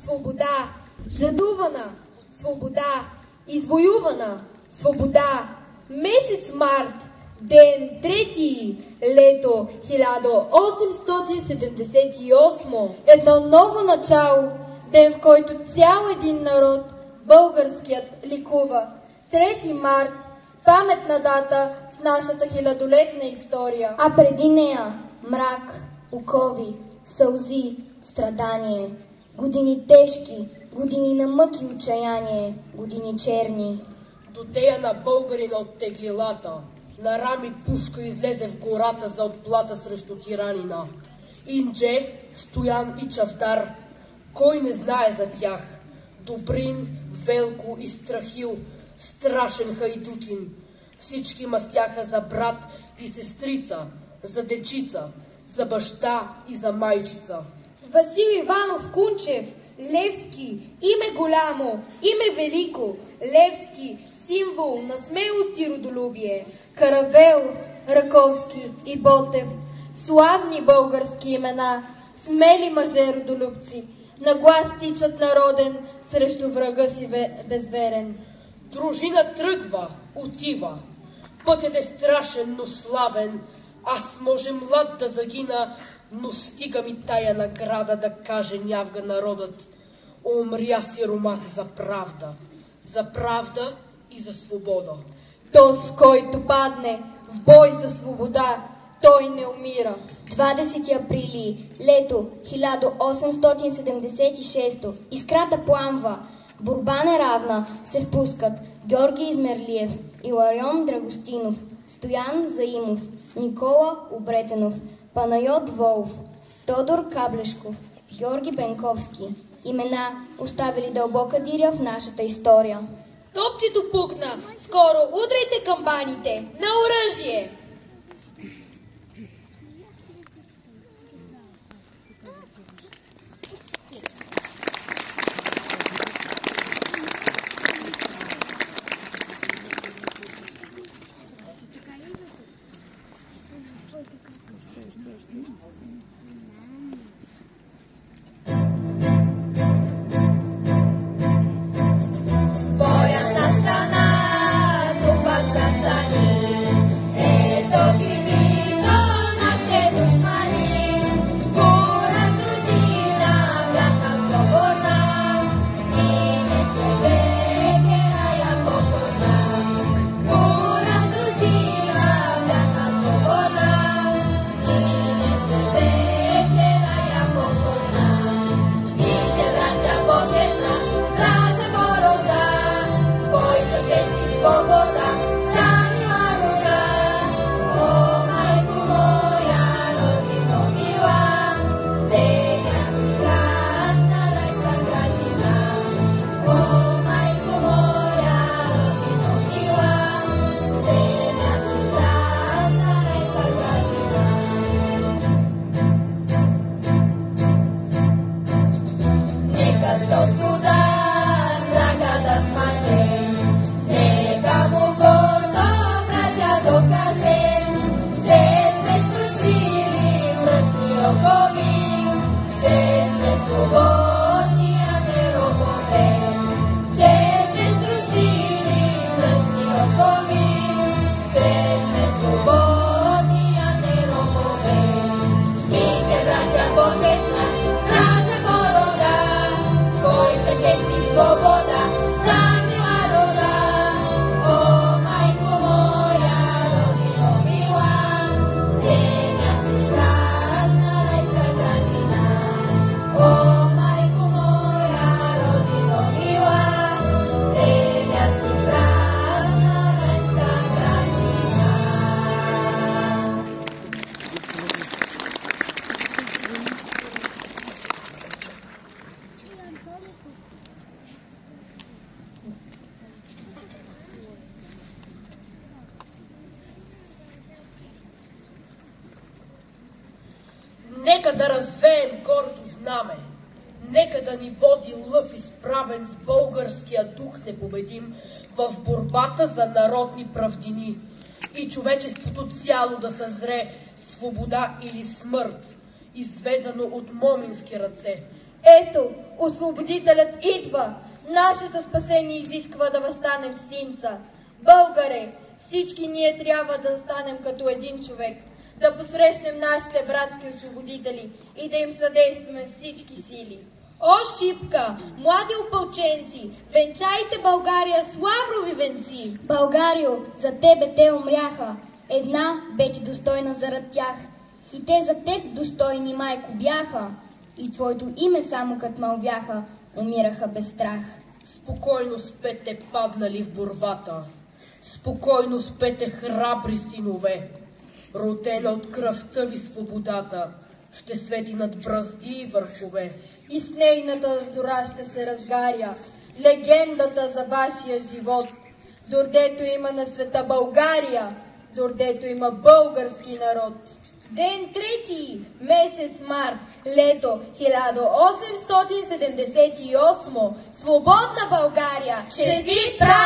свобода, жадувана, свобода, извоювана, свобода. Месец март, ден 3, лето 1878. Едно ново начало, ден в който цял един народ, българският, ликува. 3 март, паметна дата в нашата хилядолетна история. А преди нея мрак, окови, сълзи, страдание, години тежки, години на мъки и отчаяние, години черни. До тея на българина от теглилата, на рами пушка излезе в гората за отплата срещу тиранина. Индже, Стоян и Чавдар, кой не знае за тях? Добрин, Велко и Страхил, страшен хайдутин. Всички мастяха за брат и сестрица, за дечица, за баща и за майчица. Васил Иванов Кунчев, Левски, име голямо, име велико, Левски, символ на смелост и родолюбие. Каравелов, Раковски и Ботев, славни български имена, смели мъже родолюбци, на глас тичат народен срещу врага си безверен. Дружина тръгва, отива. Пътят е страшен, но славен. Аз може млад да загина, но стига ми тая награда да каже нявга народът. Умря сиромах за правда и за свобода. То, с който падне в бой за свобода, той не умира. 20 априли, лето 1876. Искрата пламва. Борба неравна се впускат Георги Измерлиев, Иларион Драгостинов, Стоян Заимов, Никола Обретенов, Панайот Волов, Тодор Каблешков, Георги Бенковски. Имена, оставили дълбока диря в нашата история. Топчето пукна. Скоро удрайте камбаните. На оръжие! Нека да развеем гордо знаме, нека да ни води лъв изправен с българския дух непобедим в борбата за народни правдини и човечеството цяло да съзре свобода или смърт, извезано от момински ръце, Ето, освободителят идва! Нашето спасение изисква да възстанем в синца. Българе, всички ние трябва да станем като един човек, да посрещнем нашите братски освободители и да им съдействаме с всички сили. О, Шипка, млади опълченци, венчайте България с лаврови венци! Българио, за тебе те умряха, една бе ти достойна зарад тях, и те за теб достойни, майко, бяха, и твоето име само кът мълвяха, умираха без страх. Спокойно спете, паднали в борбата, спокойно спете, храбри синове, родена от кръвта ви свободата, ще свети над бразди и върхове. И с нейната зора ще се разгаря легендата за вашия живот. Дордето има на света България, дордето има български народ. Ден 3, месец март, лето 1878, свободна България, честит празник!